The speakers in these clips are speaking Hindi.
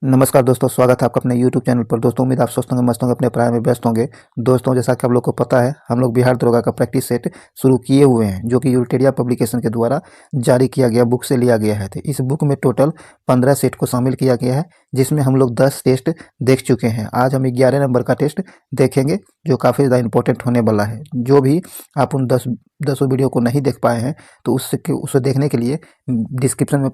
नमस्कार दोस्तों, स्वागत है आपका अपने YouTube चैनल पर। दोस्तों, उम्मीद आप स्वस्थ होंगे, मस्त होंगे, अपने पढ़ाई में व्यस्त होंगे। दोस्तों, जैसा कि आप लोग को पता है, हम लोग बिहार दरोगा का प्रैक्टिस सेट शुरू किए हुए हैं, जो कि यूटेरिया पब्लिकेशन के द्वारा जारी किया गया बुक से लिया गया है। तो इस बुक में टोटल 15 सेट को शामिल किया गया है, जिसमें हम लोग 10 टेस्ट देख चुके हैं। आज हम 11 नंबर का टेस्ट देखेंगे, जो काफ़ी ज़्यादा इंपॉर्टेंट होने वाला है। जो भी आप उन 10 वीडियो को नहीं देख पाए हैं, तो उसे देखने के लिए डिस्क्रिप्शन में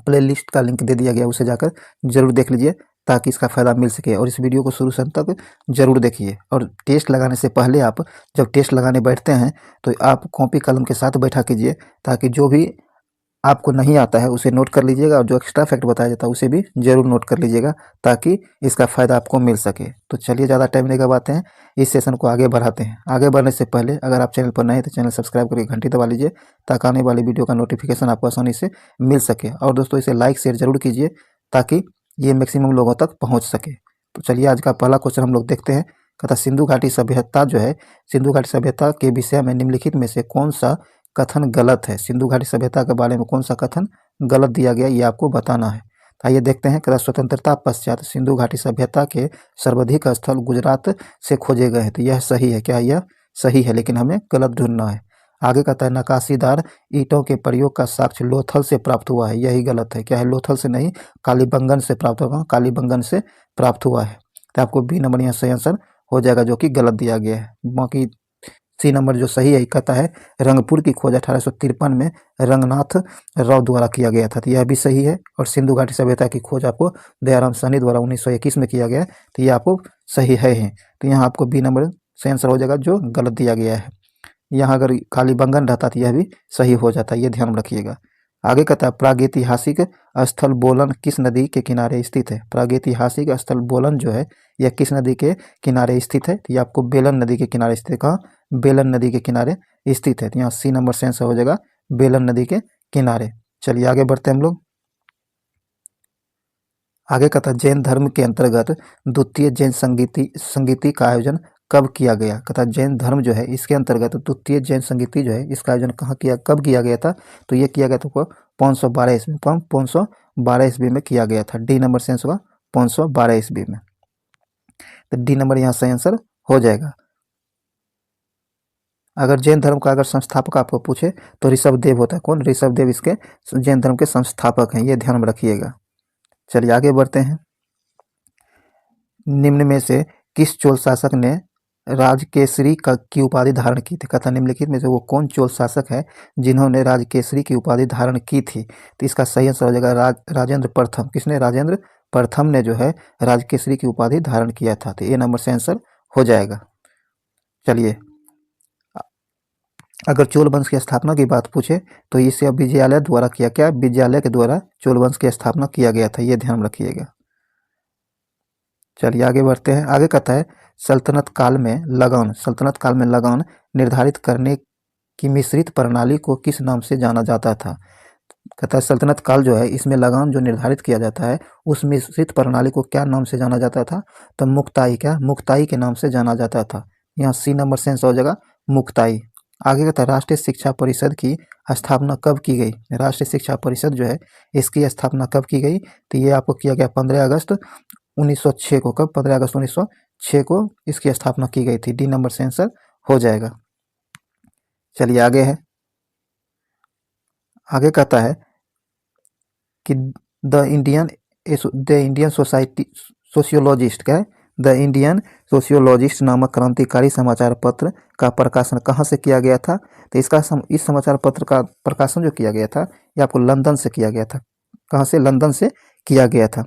प्ले लिस्ट का लिंक दे दिया गया, उसे जाकर जरूर देख लीजिए, ताकि इसका फ़ायदा मिल सके। और इस वीडियो को शुरू से अंत तक जरूर देखिए। और टेस्ट लगाने से पहले आप जब टेस्ट लगाने बैठते हैं, तो आप कॉपी कलम के साथ बैठा कीजिए, ताकि जो भी आपको नहीं आता है उसे नोट कर लीजिएगा, और जो एक्स्ट्रा फैक्ट बताया जाता है उसे भी जरूर नोट कर लीजिएगा, ताकि इसका फ़ायदा आपको मिल सके। तो चलिए, ज़्यादा टाइम नहीं गवाते हैं, इस सेशन को आगे बढ़ाते हैं। आगे बढ़ने से पहले अगर आप चैनल पर नए हैं तो चैनल सब्सक्राइब करके घंटी दबा लीजिए, ताकि आने वाली वीडियो का नोटिफिकेशन आपको आसानी से मिल सके। और दोस्तों, इसे लाइक शेयर जरूर कीजिए, ताकि ये मैक्सिमम लोगों तक पहुँच सके। तो चलिए, आज का पहला क्वेश्चन हम लोग देखते हैं। कहता सिंधु घाटी सभ्यता जो है, सिंधु घाटी सभ्यता के विषय में निम्नलिखित में से कौन सा कथन गलत है। सिंधु घाटी सभ्यता के बारे में कौन सा कथन गलत दिया गया, ये आपको बताना है। तो आइए देखते हैं। कहता स्वतंत्रता पश्चात सिंधु घाटी सभ्यता के सर्वाधिक स्थल गुजरात से खोजे गए हैं। तो यह सही है क्या? यह सही है, लेकिन हमें गलत ढूंढना है। आगे कहता है नक्काशीदार ईंटों के प्रयोग का साक्ष्य लोथल से प्राप्त हुआ है। यही गलत है। क्या है? लोथल से नहीं, कालीबंगन से प्राप्त होगा। कालीबंगन से प्राप्त हुआ है। तो आपको बी नंबर यहाँ सही आंसर हो जाएगा, जो कि गलत दिया गया है। बाकी सी नंबर जो सही है, कहता है रंगपुर की खोज 1853 में रंगनाथ राव द्वारा किया गया था। तो यह भी सही है। और सिंधु घाटी सभ्यता की खोज आपको दयाराम साहनी द्वारा 1921 में किया गया। तो ये आपको सही है ही। तो यहाँ आपको बी नंबर सही आंसर हो जाएगा, जो गलत दिया गया है। यहाँ अगर कालीबंगन रहता तो यह भी सही हो जाता, ये ध्यान रखिएगा। आगे कहता है प्रागैतिहासिक स्थल बोलन किस नदी के किनारे स्थित है। प्रागैतिहासिक स्थल बोलन जो है, यह किस नदी के किनारे स्थित है? तो ये आपको बेलन नदी के किनारे स्थित है। कहाँ? बेलन नदी के किनारे स्थित है। तो यहाँ सी नंबर से आंसर हो जाएगा, बेलन नदी के किनारे। चलिए आगे बढ़ते हैं हम लोग। आगे कहता है जैन धर्म के अंतर्गत द्वितीय जैन संगीति का आयोजन कब किया गया। कहता है जैन धर्म जो है, इसके अंतर्गत द्वितीय जैन संगीति जो है, इसका आयोजन कब किया गया था? तो ये किया गया था 512 ईस्वी में। 512 ईस्वी में किया गया था। डी नंबर से आंसर होगा 512 ईस्वी में। तो डी नंबर यहाँ सही आंसर हो जाएगा। अगर जैन धर्म का अगर संस्थापक आपको पूछे तो ऋषभ देव होता है। कौन? ऋषभ देव इसके जैन धर्म के संस्थापक हैं, ये ध्यान में रखिएगा। चलिए आगे बढ़ते हैं। निम्न में से किस चोल शासक ने राजकेसरी की उपाधि धारण की थी। कहता निम्नलिखित में से वो कौन चोल शासक है जिन्होंने राजकेसरी की उपाधि धारण की थी? तो इसका सही आंसर हो जाएगा राजेंद्र प्रथम। किसने? राजेंद्र प्रथम ने जो है राजकेसरी की उपाधि धारण किया था। तो ए नंबर से आंसर हो जाएगा। चलिए, अगर चोल वंश की स्थापना की बात पूछे तो इसे विजयालय द्वारा किया। क्या? विजयालय के द्वारा चोल वंश की स्थापना किया गया था, ये ध्यान रखिएगा। चलिए आगे बढ़ते हैं। आगे कहता है सल्तनत काल में लगान निर्धारित करने की मिश्रित प्रणाली को किस नाम से जाना जाता था। कहता है सल्तनत काल जो है, इसमें लगान जो निर्धारित किया जाता है, उस मिश्रित प्रणाली को क्या नाम से जाना जाता था? तो मुक्ताई। क्या? मुक्ताई के नाम से जाना जाता था। यहाँ सी नंबर से आंसर हो जाएगा, मुक्ताई। आगे कहता है राष्ट्रीय शिक्षा परिषद की स्थापना कब की गई। राष्ट्रीय शिक्षा परिषद जो है, इसकी स्थापना कब की गई? तो ये आपको किया गया 15 अगस्त 1906 को। कब? 15 अगस्त 1906 को इसकी स्थापना की गई थी। डी नंबर से आंसर हो जाएगा। चलिए आगे है। आगे कहता है कि द इंडियन सोसाइटी सोशियोलॉजिस्ट क्या है? द इंडियन सोशियोलॉजिस्ट नामक क्रांतिकारी समाचार पत्र का प्रकाशन कहाँ से किया गया था? तो इस समाचार पत्र का प्रकाशन जो किया गया था, ये आपको लंदन से किया गया था। कहाँ से? लंदन से किया गया था।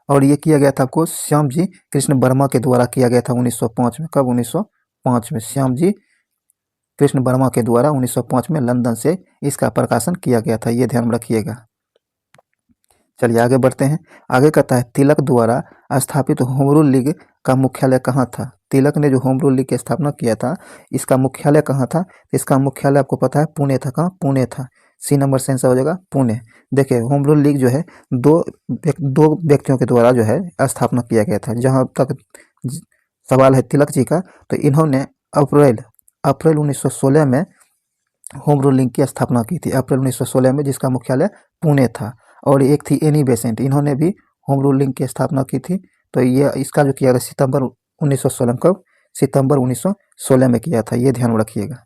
और ये किया गया था आपको श्याम जी कृष्ण वर्मा के द्वारा किया गया था 1905 में। कब? 1905 में श्याम जी कृष्ण वर्मा के द्वारा 1905 में लंदन से इसका प्रकाशन किया गया था, ये ध्यान रखिएगा। चलिए आगे बढ़ते हैं। आगे कहता है तिलक द्वारा स्थापित होम रूल लीग का मुख्यालय कहाँ था। तिलक ने जो होम रूल लीग की स्थापना किया था, इसका मुख्यालय कहाँ था? इसका मुख्यालय आपको पता है पुणे था। कहाँ? पुणे था। सी नंबर से आंसर हो जाएगा पुणे। देखिए, होम रूल लीग जो है दो व्यक्तियों के द्वारा जो है स्थापना किया गया था। जहाँ तक सवाल है तिलक जी का, तो इन्होंने अप्रैल 1916 में होम रूल लीग की स्थापना की थी। अप्रैल 1916 में, जिसका मुख्यालय पुणे था। और एक थी एनी बेसेंट, इन्होंने भी होम रूलिंग की स्थापना की थी। तो ये इसका जो किया गया सितंबर 1916, कब? सितंबर 1916 में किया था, ये ध्यान में रखिएगा।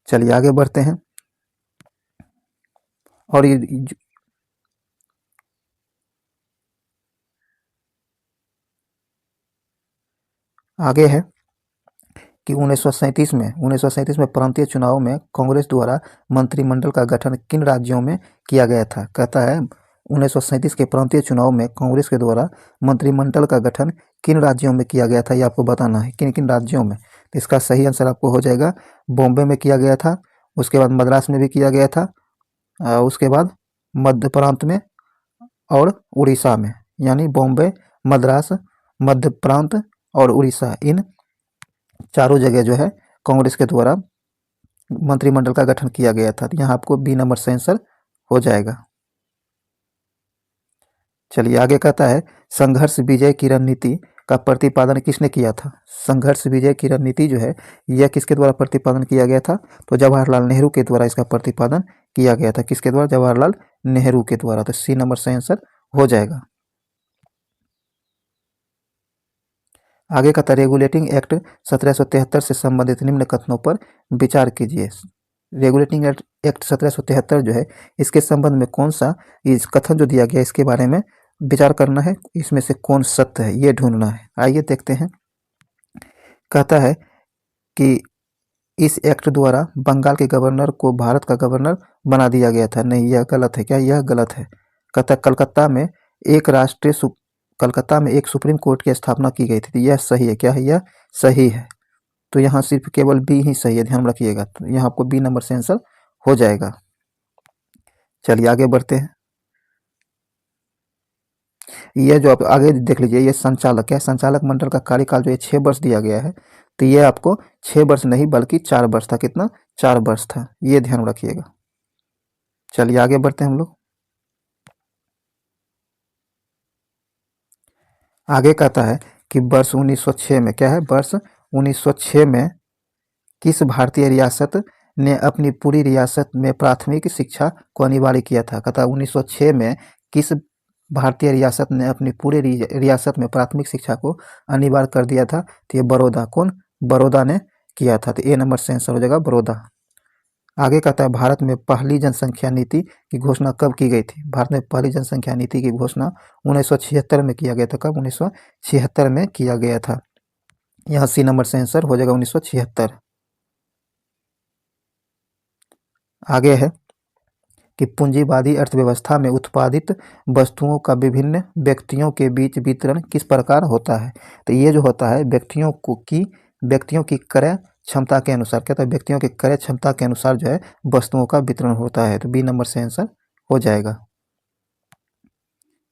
चलिए आगे बढ़ते हैं। और ये आगे है कि 1937 में प्रांतीय चुनाव में कांग्रेस द्वारा मंत्रिमंडल का गठन किन राज्यों में किया गया था? कहता है 1937 के प्रांतीय चुनाव में कांग्रेस के द्वारा मंत्रिमंडल का गठन किन राज्यों में किया गया था, ये आपको बताना है किन किन राज्यों में। तो इसका सही आंसर आपको हो जाएगा बॉम्बे में किया गया था, उसके बाद मद्रास में भी किया गया था, उसके बाद मध्य प्रांत में और उड़ीसा में। यानी बॉम्बे, मद्रास, मध्य प्रांत और उड़ीसा, इन चारों जगह जो है कांग्रेस के द्वारा मंत्रिमंडल का गठन किया गया था। तो यहाँ आपको बी नंबर से आंसर हो जाएगा। चलिए आगे कहता है संघर्ष विजय की रणनीति का प्रतिपादन किसने किया था? संघर्ष विजय की रणनीति जो है यह किसके द्वारा प्रतिपादन किया गया था? तो जवाहरलाल नेहरू के द्वारा इसका प्रतिपादन किया गया था। किसके द्वारा? जवाहरलाल नेहरू के द्वारा। तो सी नंबर से आंसर हो जाएगा। आगे का था रेगुलेटिंग एक्ट 1773 से संबंधित निम्न कथनों पर विचार कीजिए। रेगुलेटिंग एक्ट 1773 जो है इसके संबंध में कौन सा इस कथन जो दिया गया इसके बारे में विचार करना है, इसमें से कौन सत्य है ये ढूंढना है। आइए देखते हैं। कहता है कि इस एक्ट द्वारा बंगाल के गवर्नर को भारत का गवर्नर बना दिया गया था। नहीं, यह गलत है। क्या यह गलत है? कहता है कलकत्ता में एक सुप्रीम कोर्ट की स्थापना की गई थी। तो यह सही है। क्या है? यह सही है। तो यहाँ सिर्फ केवल बी ही सही है, ध्यान रखिएगा। तो यहाँ आपको बी नंबर से आंसर हो जाएगा। चलिए आगे बढ़ते हैं। ये जो आप आगे देख लीजिए, ये संचालक है, संचालक मंडल का कार्यकाल जो है 6 वर्ष दिया गया है। तो ये आपको 6 वर्ष नहीं बल्कि 4 वर्ष था। कितना? 4 वर्ष था, ये ध्यान रखिएगा। चलिए आगे बढ़ते हैं हम लोग। आगे कहता है कि वर्ष 1906 में, क्या है? वर्ष 1906 में किस भारतीय रियासत ने अपनी पूरी रियासत में प्राथमिक शिक्षा को अनिवार्य किया था? कहता है 1906 में किस भारतीय रियासत ने अपनी पूरी रियासत में प्राथमिक शिक्षा को अनिवार्य कर दिया था? तो ये बड़ौदा। कौन? बड़ौदा ने किया था। तो ए नंबर से आंसर हो जाएगा बड़ौदा। आगे कहता है भारत में पहली जनसंख्या नीति की घोषणा कब की गई थी? भारत में पहली जनसंख्या नीति की घोषणा 1976 में किया गया था। कब? 1976 में किया गया था। यहाँ सी नंबर से आंसर हो जाएगा 1976। आगे है कि पूंजीवादी अर्थव्यवस्था में उत्पादित वस्तुओं का विभिन्न व्यक्तियों के बीच वितरण किस प्रकार होता है? तो ये जो होता है व्यक्तियों की क्रय क्षमता के अनुसार। कहता है व्यक्तियों की क्रय क्षमता के अनुसार जो है वस्तुओं का वितरण होता है। तो बी नंबर से आंसर हो जाएगा।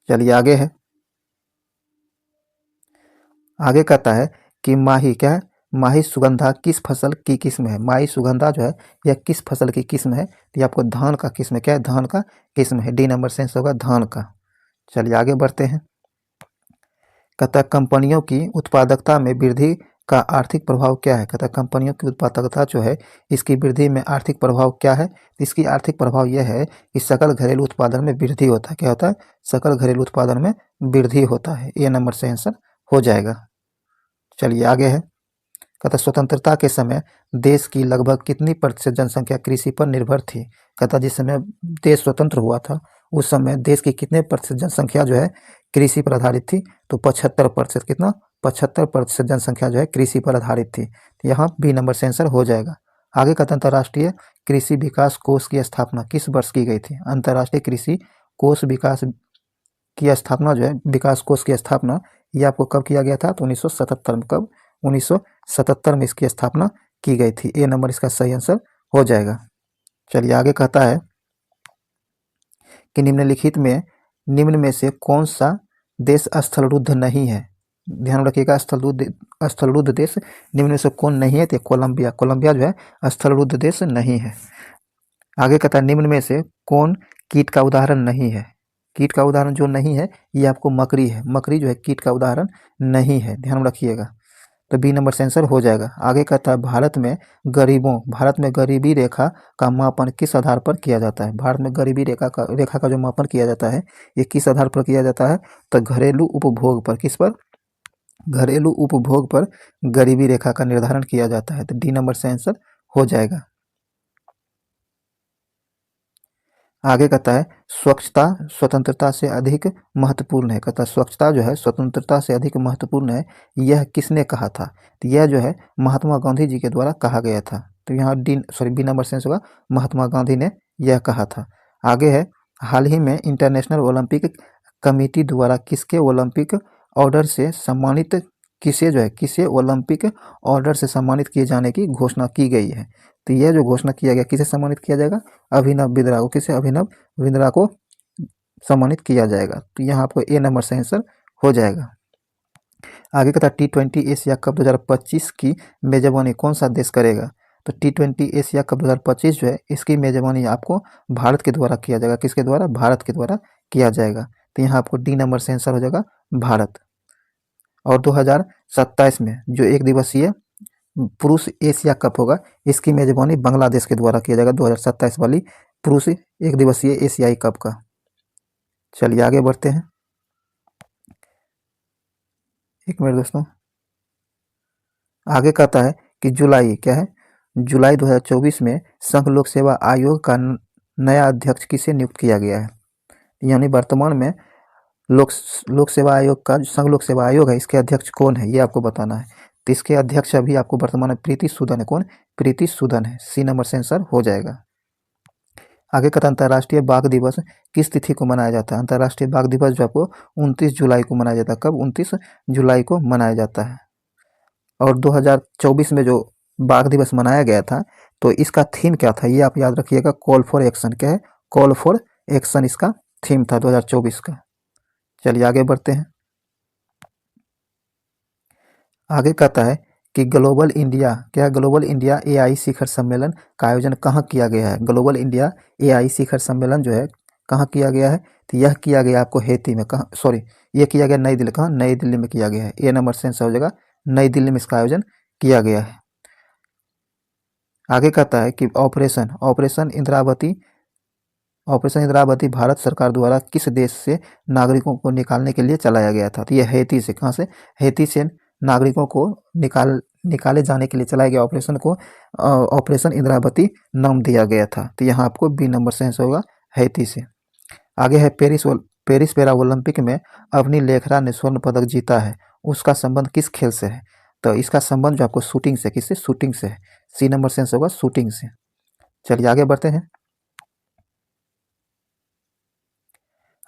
चलिए आगे है। आगे कहता है कि माही, क्या है? माही सुगंधा किस फसल की किस्म है? माही सुगंधा जो है यह किस फसल की किस्म है? तो ये आपको धान का किस्म है। क्या है? धान का किस्म है। डी नंबर से आंसर होगा धान का। चलिए आगे बढ़ते हैं। कहता है कंपनियों की उत्पादकता में वृद्धि का आर्थिक प्रभाव क्या है? कहता है कंपनियों की उत्पादकता जो है इसकी वृद्धि में आर्थिक प्रभाव क्या है? इसकी आर्थिक प्रभाव यह है कि सकल घरेलू उत्पादन में वृद्धि होता है। क्या होता है? सकल घरेलू उत्पादन में वृद्धि होता है। ए नंबर से आंसर हो जाएगा। चलिए आगे है। कहता स्वतंत्रता के समय देश की लगभग कितनी प्रतिशत जनसंख्या कृषि पर निर्भर थी? कहता जिस समय देश स्वतंत्र हुआ था उस समय देश की कितने प्रतिशत जनसंख्या जो है कृषि पर आधारित थी? तो 75%। कितना? 75% जनसंख्या जो है कृषि पर आधारित थी। तो यहाँ बी नंबर से आंसर हो जाएगा। आगे कहता अंतर्राष्ट्रीय कृषि विकास कोष की स्थापना किस वर्ष की गई थी? अंतर्राष्ट्रीय कृषि कोष विकास की स्थापना जो है, विकास कोष की स्थापना, ये आपको कब किया गया था? तो 1977 में। कब? 1977 में इसकी स्थापना की गई थी। ए नंबर इसका सही आंसर हो जाएगा। चलिए आगे कहता है कि निम्न में से कौन सा देश स्थलरुद्ध नहीं है? ध्यान रखिएगा, स्थलरुद्ध देश निम्न में से कौन नहीं है? तो कोलंबिया। कोलंबिया जो है स्थलरुद्ध देश नहीं है। आगे कहता है निम्न में से कौन कीट का उदाहरण नहीं है? कीट का उदाहरण जो नहीं है ये आपको मकड़ी है। मकड़ी जो है कीट का उदाहरण नहीं है, ध्यान रखिएगा। तो बी नंबर से आंसर हो जाएगा। आगे कहता है भारत में गरीबी रेखा का मापन किस आधार पर किया जाता है। भारत में गरीबी रेखा का जो मापन किया जाता है ये किस आधार पर किया जाता है, तो घरेलू उपभोग पर। किस पर? घरेलू उपभोग पर गरीबी रेखा का निर्धारण किया जाता है। तो डी नंबर से आंसर हो जाएगा। आगे कहता है स्वच्छता स्वतंत्रता से अधिक महत्वपूर्ण है। कहता है स्वच्छता जो है स्वतंत्रता से अधिक महत्वपूर्ण है, यह किसने कहा था। तो यह जो है महात्मा गांधी जी के द्वारा कहा गया था। तो यहाँ बी नंबर से होगा, महात्मा गांधी ने यह कहा था। आगे है हाल ही में इंटरनेशनल ओलंपिक कमेटी द्वारा किसके ओलंपिक ऑर्डर से सम्मानित किसे ओलंपिक ऑर्डर से सम्मानित किए जाने की घोषणा की गई है। तो यह जो घोषणा किया गया, किसे सम्मानित किया जाएगा? अभिनव बिंद्रा को। किसे? अभिनव बिंद्रा को सम्मानित किया जाएगा। तो यहाँ आपको ए नंबर से आंसर हो जाएगा। आगे कहता है T20 एशिया कप 2025 की मेजबानी कौन सा देश करेगा। तो T20 एशिया कप 2025 जो है इसकी मेजबानी आपको भारत के द्वारा किया जाएगा। किसके द्वारा? भारत के द्वारा किया जाएगा। तो यहाँ आपको डी नंबर से आंसर हो जाएगा भारत। और 2027 में जो एक दिवसीय पुरुष एशिया कप होगा इसकी मेजबानी बांग्लादेश के द्वारा किया जाएगा। 2027 वाली पुरुष एक दिवसीय एशियाई कप का। चलिए आगे बढ़ते हैं। एक मिनट दोस्तों। आगे कहता है कि जुलाई 2024 में संघ लोक सेवा आयोग का नया अध्यक्ष किसे नियुक्त किया गया है। यानी वर्तमान में लोक सेवा आयोग का संघ लोक सेवा आयोग है, इसके अध्यक्ष कौन है ये आपको बताना है। तो इसके अध्यक्ष अभी आपको वर्तमान में प्रीति सूदन है। कौन? प्रीति सूदन है। सी नंबर से आंसर हो जाएगा। आगे कहता है अंतर्राष्ट्रीय बाघ दिवस किस तिथि को मनाया जाता है। अंतर्राष्ट्रीय बाघ दिवस जो आपको 29 जुलाई को मनाया जाता है। कब? 29 जुलाई को मनाया जाता है। और 2024 में जो बाघ दिवस मनाया गया था तो इसका थीम क्या था ये आप याद रखिएगा। Call for action. क्या है? कॉल फॉर एक्शन इसका थीम था 2024 का। चलिए आगे बढ़ते हैं। आगे कहता है कि ग्लोबल इंडिया एआई शिखर सम्मेलन का आयोजन कहाँ किया गया है। ग्लोबल इंडिया एआई शिखर सम्मेलन जो है कहाँ किया गया है। तो यह किया गया आपको हेती में। कहाँ? सॉरी, ये किया गया नई दिल्ली। कहाँ? नई दिल्ली में किया गया है। ए नंबर से आंसर हो जाएगा, नई दिल्ली में इसका आयोजन किया गया है। आगे कहता है कि ऑपरेशन इंद्रावती भारत सरकार द्वारा किस देश से नागरिकों को निकालने के लिए चलाया गया था। तो यह हेती से। कहाँ से? हेती से नागरिकों को निकाले जाने के लिए चलाया गया ऑपरेशन को ऑपरेशन इंद्रावती नाम दिया गया था। तो यहाँ आपको बी नंबर से आंसर होगा, हेती से। आगे है पेरिस पैरा ओलंपिक में अवनी लेखरा ने स्वर्ण पदक जीता है, उसका संबंध किस खेल से है। तो इसका संबंध जो आपको शूटिंग से। किससे? शूटिंग से है। सी नंबर से आंसर होगा, शूटिंग से। चलिए आगे बढ़ते हैं।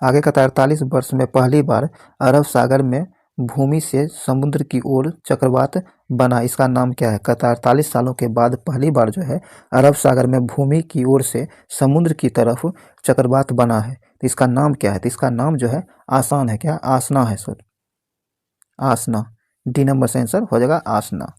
आगे कहता है 48 वर्ष में पहली बार अरब सागर में भूमि से समुद्र की ओर चक्रवात बना, इसका नाम क्या है। कहता है 48 सालों के बाद पहली बार जो है अरब सागर में भूमि की ओर से समुद्र की तरफ चक्रवात बना है, तो इसका नाम क्या है। तो इसका नाम जो है आसान है। क्या? आसना है। सर आसना। डी नंबर से आंसर हो जाएगा, आसना।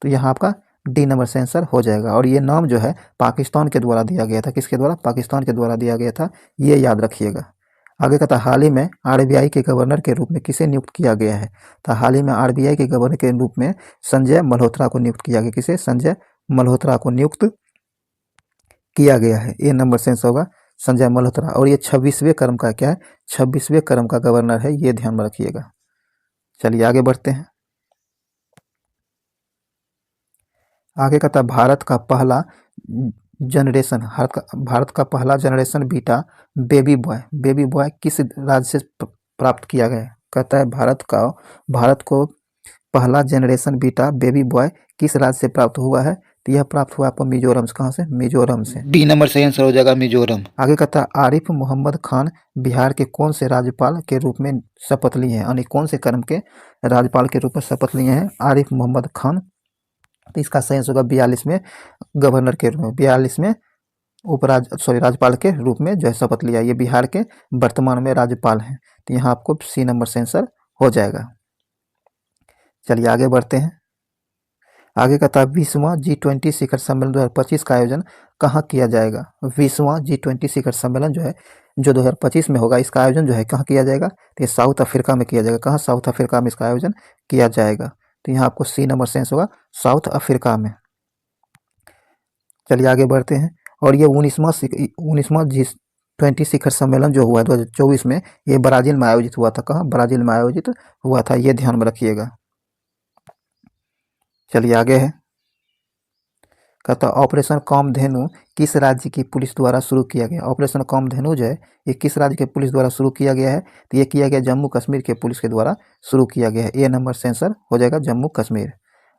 तो यहाँ आपका डी नंबर से आंसर हो जाएगा। और ये नाम जो है पाकिस्तान के द्वारा दिया गया था। किसके द्वारा? पाकिस्तान के द्वारा दिया गया था, ये याद रखिएगा। आगे कहता है हाल ही में आरबीआई के गवर्नर के रूप में किसे नियुक्त किया गया है। तो हाल ही में आरबीआई के गवर्नर के रूप में संजय मल्होत्रा को नियुक्त किया गया। किसे? संजय मल्होत्रा को नियुक्त किया गया है। ए नंबर से आंसर होगा, संजय मल्होत्रा। और ये 26वें क्रम का क्या है? 26वें क्रम का गवर्नर है, ये ध्यान में रखिएगा। चलिए आगे बढ़ते हैं। आगे कहता है भारत का पहला जनरेशन बीटा बेबी बॉय किस राज्य से प्राप्त किया गया है। कहता है भारत को पहला जनरेशन बीटा बेबी बॉय किस राज्य से प्राप्त हुआ है। तो यह प्राप्त हुआ आपको मिजोरम से। कहाँ से? मिजोरम से। डी नंबर से आंसर हो जाएगा, मिजोरम। आगे कहता है आरिफ मोहम्मद खान बिहार के कौन से राज्यपाल के रूप में शपथ लिए हैं। यानी कौन से क्रम के राज्यपाल के रूप में शपथ लिए हैं आरिफ मोहम्मद खान। तो इसका सही आंसर होगा 42वें गवर्नर के रूप में, 42वें राज्यपाल के रूप में जो है शपथ लिया। ये बिहार के वर्तमान में राज्यपाल हैं। तो यहाँ आपको सी नंबर से आंसर हो जाएगा। चलिए आगे बढ़ते हैं। आगे कहता है 20वां G20 शिखर सम्मेलन 2025 का आयोजन कहाँ किया जाएगा। 20वां G20 शिखर सम्मेलन जो है जो 2025 में होगा, इसका आयोजन जो है कहाँ किया जाएगा, तो ये साउथ अफ्रीका में किया जाएगा। कहाँ? साउथ अफ्रीका में इसका आयोजन किया जाएगा। तो यहाँ आपको सी नंबर सेंस होगा, साउथ अफ्रीका में। चलिए आगे बढ़ते हैं। और ये 19वां G20 शिखर सम्मेलन जो हुआ 2024 में, ये ब्राज़ील में आयोजित हुआ था। कहाँ? ब्राज़ील में आयोजित हुआ था, ये ध्यान में रखिएगा। चलिए आगे है, कहता ऑपरेशन कामधेनु किस राज्य की पुलिस द्वारा शुरू किया गया। ऑपरेशन कामधेनु जो है ये किस राज्य के पुलिस द्वारा शुरू किया गया है, तो ये किया गया जम्मू कश्मीर के पुलिस के द्वारा शुरू किया गया है। ए नंबर सेंसर हो जाएगा जम्मू कश्मीर।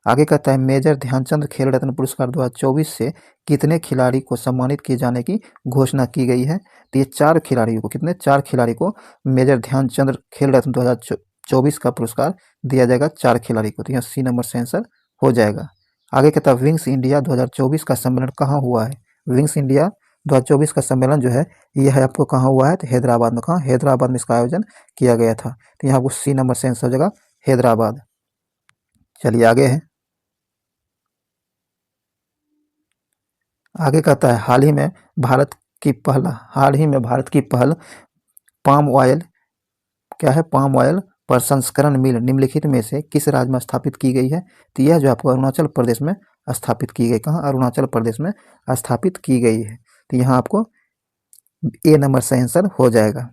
आगे कहता है मेजर ध्यानचंद खेल रत्न पुरस्कार 2024 से कितने खिलाड़ी को सम्मानित किए जाने की घोषणा की गई है, तो ये 4 खिलाड़ियों को, कितने? 4 खिलाड़ी को मेजर ध्यानचंद खेल रत्न 2024 का पुरस्कार दिया जाएगा, 4 खिलाड़ी को। तो यहाँ सी नंबर सेंसर हो जाएगा। आगे कहता है विंग्स इंडिया 2024 का सम्मेलन कहाँ हुआ है। विंग्स इंडिया 2024 का सम्मेलन जो है यह है आपको कहाँ हुआ है, तो हैदराबाद में। कहाँ? हैदराबाद में इसका आयोजन किया गया था। तो यहाँ आपको सी नंबर सेंस हो जाएगा हैदराबाद। चलिए आगे है, आगे कहता है हाल ही में भारत की पहल पाम ऑयल, क्या है? पाम ऑयल प्रसंस्करण मिल निम्नलिखित में से किस राज्य में स्थापित की गई है, तो यह जो आपको अरुणाचल प्रदेश में स्थापित की गई। कहाँ? अरुणाचल प्रदेश में स्थापित की गई है। तो यहाँ आपको ए नंबर सही आंसर हो जाएगा।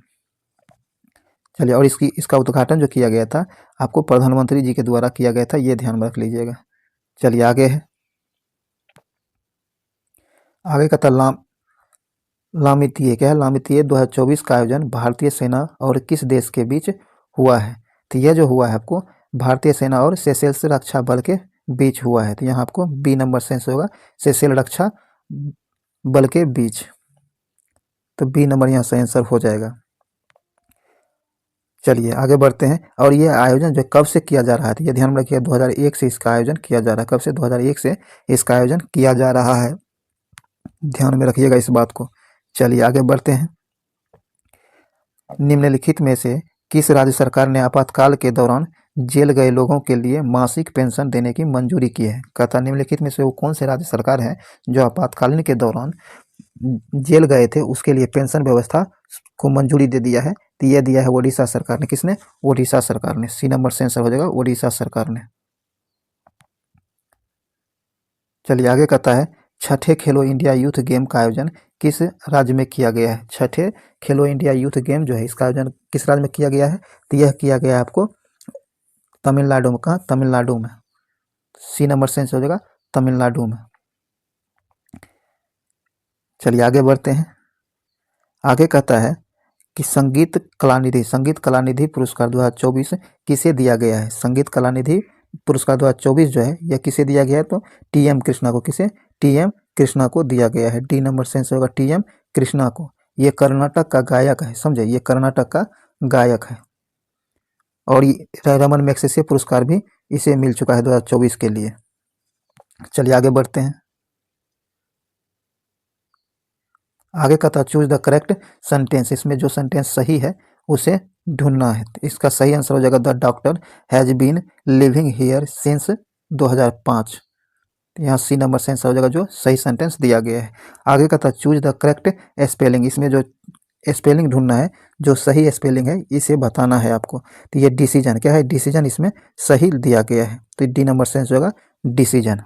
चलिए, और इसका उद्घाटन जो किया गया था आपको प्रधानमंत्री जी के द्वारा किया गया था, ये ध्यान में रख लीजिएगा। चलिए आगे है, आगे का था लामितीय, क्या है? लामितीय 2024 का आयोजन भारतीय सेना और किस देश के बीच हुआ है, तो यह जो हुआ है आपको भारतीय सेना और सेशेल्स रक्षा बल के बीच हुआ है। तो यहाँ आपको बी नंबर सेंस होगा, सेशेल रक्षा बल के बीच। तो बी नंबर यहाँ सही आंसर हो जाएगा। चलिए आगे बढ़ते हैं, और ये आयोजन जो कब से किया जा रहा है, तो ये ध्यान में रखिए 2001 से इसका आयोजन किया जा रहा है। कब से? 2001 से इसका आयोजन किया जा रहा है, ध्यान में रखिएगा इस बात को। चलिए आगे बढ़ते हैं, निम्नलिखित में से किस राज्य सरकार ने आपातकाल के दौरान जेल गए लोगों के लिए मासिक पेंशन देने की मंजूरी की है। कहता निम्नलिखित में से वो कौन से राज्य सरकार है जो आपातकालीन के दौरान जेल गए थे उसके लिए पेंशन व्यवस्था को मंजूरी दे दिया है, तो यह दिया है ओडिशा सरकार ने। किसने? ओडिशा सरकार ने। सी नंबर से आंसर हो जाएगा ओडिशा सरकार ने। चलिए आगे कहता है छठे खेलो इंडिया यूथ गेम का आयोजन किस राज्य में किया गया है। छठे खेलो इंडिया यूथ गेम जो है इसका आयोजन किस राज्य में किया गया है, तो यह किया गया है आपको तमिलनाडु में। कहाँ? तमिलनाडु में। सी नंबर से आंसर हो जाएगा तमिलनाडु में। चलिए आगे बढ़ते हैं, आगे कहता है कि संगीत कलानिधि पुरस्कार 2024 किसे दिया गया है। संगीत कलानिधि पुरस्कार 2024 जो है यह किसे दिया गया है, तो टी.एम. कृष्णा को। किसे? टी.एम. कृष्णा को दिया गया है। डी नंबर सेंस होगा टी.एम. कृष्णा को। ये कर्नाटक का गायक है, समझे, ये कर्नाटक का गायक है। और ये रमन मैग्सेसे पुरस्कार भी इसे मिल चुका है 2024 के लिए। चलिए आगे बढ़ते हैं, आगे कहता चूज द करेक्ट सेंटेंस, इसमें जो सेंटेंस सही है उसे ढूंढना है। तो इसका सही आंसर हो जाएगा the doctor has been living here since 2005। यहाँ सी नंबर से आंसर हो जाएगा जो सही सेंटेंस दिया गया है। आगे कहता चूज द करेक्ट स्पेलिंग, इसमें जो स्पेलिंग ढूंढना है, जो सही स्पेलिंग है इसे बताना है आपको। तो ये डिसीजन, क्या है? डिसीजन इसमें सही दिया गया है, तो डी नंबर से आंसर होगा डिसीजन।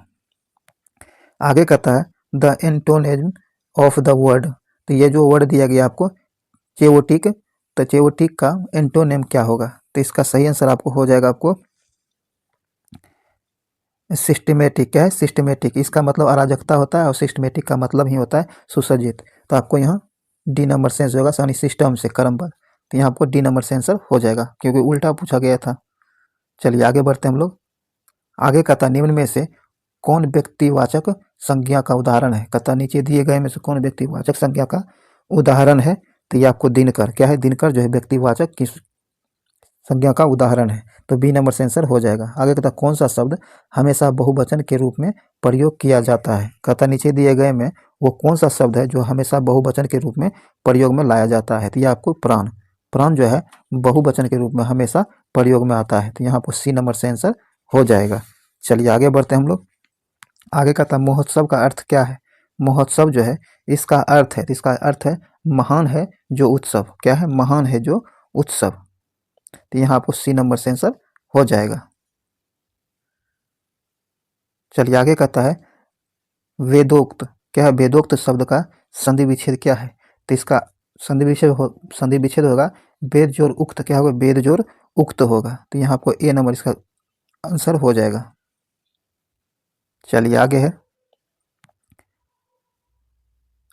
आगे कहता है the antonym of the word, तो ये जो वर्ड दिया गया आपको चेओटिक, तो चेओटिक का एंटोनिम क्या होगा, तो इसका सही आंसर आपको हो जाएगा आपको सिस्टमेटिक। क्या है? सिस्टमेटिक, इसका मतलब अराजकता होता है और सिस्टमेटिक का मतलब ही होता है सुसज्जित। तो आपको यहाँ डी नंबर से आंसर होगा, यानी सिस्टम से, क्रमबद्ध। तो यहाँ आपको डी नंबर से आंसर हो जाएगा क्योंकि उल्टा पूछा गया था। चलिए आगे बढ़ते हैं हम लोग, आगे कहता निम्न में से कौन व्यक्तिवाचक संज्ञा का उदाहरण है। कहता नीचे दिए गए में से कौन व्यक्तिवाचक संज्ञा का उदाहरण है, तो ये आपको दिनकर, क्या है? दिनकर जो है व्यक्तिवाचक की संज्ञा का उदाहरण है, तो बी नंबर से आंसर हो जाएगा। आगे कहता कौन सा शब्द हमेशा बहुवचन के रूप में प्रयोग किया जाता है। कहता नीचे दिए गए में वो कौन सा शब्द है जो हमेशा बहुवचन के रूप में प्रयोग में लाया जाता है, तो ये आपको प्राण जो है बहुवचन के रूप में हमेशा प्रयोग में आता है, तो यहाँ पर सी नंबर से आंसर हो जाएगा। चलिए आगे बढ़ते हैं हम लोग, आगे का था महोत्सव का अर्थ क्या है। महोत्सव जो है इसका अर्थ है, इसका अर्थ है महान है जो उत्सव। क्या है, महान है जो उत्सव। तो यहाँ आपको सी नंबर से आंसर हो जाएगा। चलिए आगे कहता है वेदोक्त। क्या है, वेदोक्त शब्द का संधि विच्छेद क्या है। तो इसका संधि विच्छेद होगा वेद जोड़ उक्त। क्या होगा, वेद जोड़ उक्त होगा। तो यहाँ आपको ए नंबर इसका आंसर हो जाएगा। चलिए आगे है,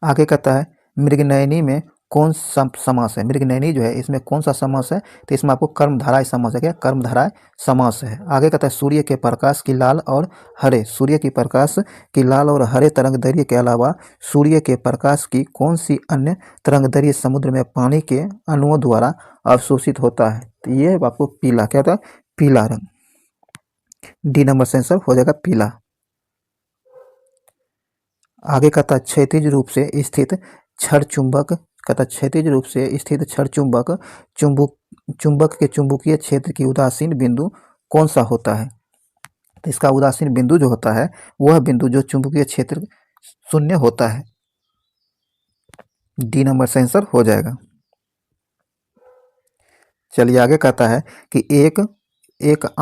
आगे कहता है मृगनयनी में कौन सा समास है। मृगनयनी जो है इसमें कौन सा समास है। तो इसमें आपको कर्मधाराय समास है। क्या, कर्मधाराय समास है। आगे कहता है सूर्य के प्रकाश की लाल और हरे, सूर्य की प्रकाश की लाल और हरे तरंगदैर्घ्य के अलावा सूर्य के प्रकाश की कौन सी अन्य तरंगदैर्घ्य समुद्र में पानी के अणुओं द्वारा अवशोषित होता है। तो ये आपको पीला, क्या था, पीला रंग। डी नंबर से आंसर हो जाएगा पीला। आगे कहता है क्षैतिज रूप से स्थित क्षण चुंबक। कहता है क्षैतिज रूप से स्थित क्षण चुंबक चुंबक के चुंबकीय क्षेत्र की उदासीन बिंदु कौन सा होता है। तो इसका उदासीन बिंदु जो होता है वह बिंदु जो चुंबकीय क्षेत्र शून्य होता है। डी नंबर से आंसर हो जाएगा। चलिए आगे कहता है कि एक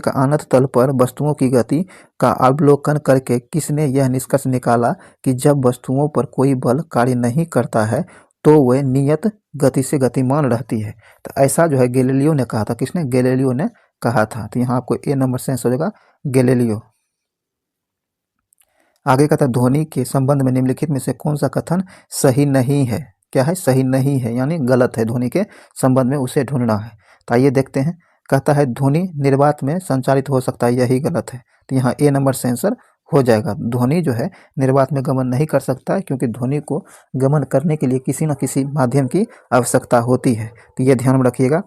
आनत तल पर वस्तुओं की गति का अवलोकन करके किसने यह निष्कर्ष निकाला कि जब वस्तुओं पर कोई बल कार्य नहीं करता है तो वह नियत गति से गतिमान रहती है। तो ऐसा जो है गैलीलियो ने कहा था। किसने, गैलीलियो ने कहा था। तो यहाँ आपको ए नंबर से आंसर हो जाएगा गैलीलियो। आगे कहता है ध्वनि के संबंध में निम्नलिखित में से कौन सा कथन सही नहीं है। क्या है, सही नहीं है यानी गलत है। ध्वनि के संबंध में उसे ढूंढना है। तो आइए देखते हैं। कहता है ध्वनि निर्वात में संचारित हो सकता है, यही गलत है। तो यहाँ ए नंबर से आंसर हो जाएगा। ध्वनि जो है निर्वात में गमन नहीं कर सकता है, क्योंकि ध्वनि को गमन करने के लिए किसी न किसी माध्यम की आवश्यकता होती है। तो ये ध्यान में रखिएगा।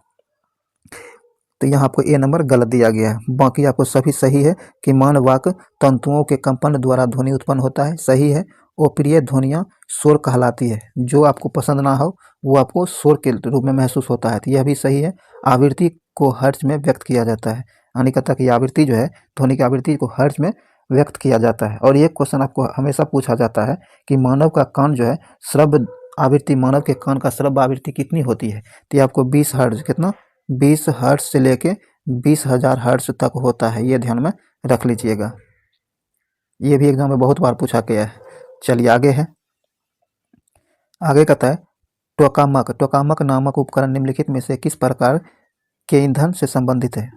तो यहाँ आपको ए नंबर गलत दिया गया है। बाकी आपको सभी सही है कि मानवाक तंतुओं के कंपन द्वारा ध्वनि उत्पन्न होता है, सही है। अप्रिय ध्वनियाँ शोर कहलाती है। जो आपको पसंद ना हो वो आपको शोर के रूप में महसूस होता है, तो यह भी सही है। आवृत्ति को हर्ट्ज में व्यक्त किया जाता है। यानी कहता है कि आवृत्ति जो है, ध्वनि की आवृत्ति को हर्ट्ज में व्यक्त किया जाता है। और एक क्वेश्चन आपको हमेशा पूछा जाता है कि मानव का कान जो है श्रव्य आवृत्ति, मानव के कान का श्रव्य आवृत्ति कितनी होती है। तो ये आपको 20 हर्ट्ज, कितना, 20 हर्ट्ज से लेके 20,000 हर्ट्ज तक होता है। ये ध्यान में रख लीजिएगा। ये भी एग्जाम में बहुत बार पूछा गया है। चलिए आगे है, आगे कहता है टोकामक। टोकामक नामक उपकरण निम्नलिखित में से किस प्रकार के ईंधन से संबंधित है।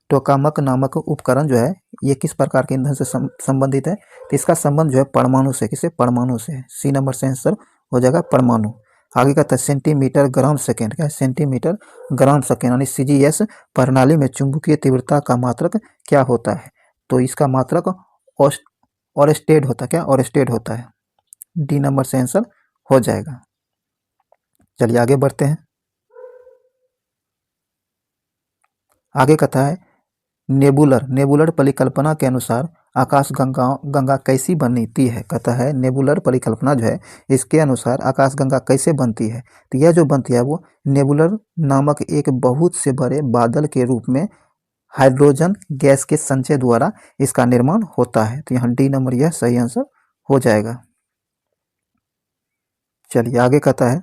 टोकामक नामक उपकरण जो है ये किस प्रकार के ईंधन से संबंधित है। तो इसका संबंध जो है परमाणु से, किससे, परमाणु से। सी नंबर से आंसर हो जाएगा परमाणु। आगे कहता है सेंटीमीटर ग्राम सेकेंड। क्या है, सेंटीमीटर ग्राम सेकेंड यानी सीजीएस प्रणाली में चुंबकीय तीव्रता का मात्रक क्या होता है। तो इसका मात्रक ओरेस्टेड होता है। क्या, ओरेस्टेड होता है। डी नंबर से आंसर हो जाएगा। चलिए आगे बढ़ते हैं। आगे कहता है नेबुलर परिकल्पना के अनुसार आकाश गंगा कैसी बनती है। कहता है नेबुलर परिकल्पना जो है इसके अनुसार आकाश गंगा कैसे बनती है। तो यह जो बनती है वो नेबुलर नामक एक बहुत से बड़े बादल के रूप में हाइड्रोजन गैस के संचय द्वारा इसका निर्माण होता है। तो यहाँ डी नंबर यह सही आंसर हो जाएगा। चलिए आगे कहता है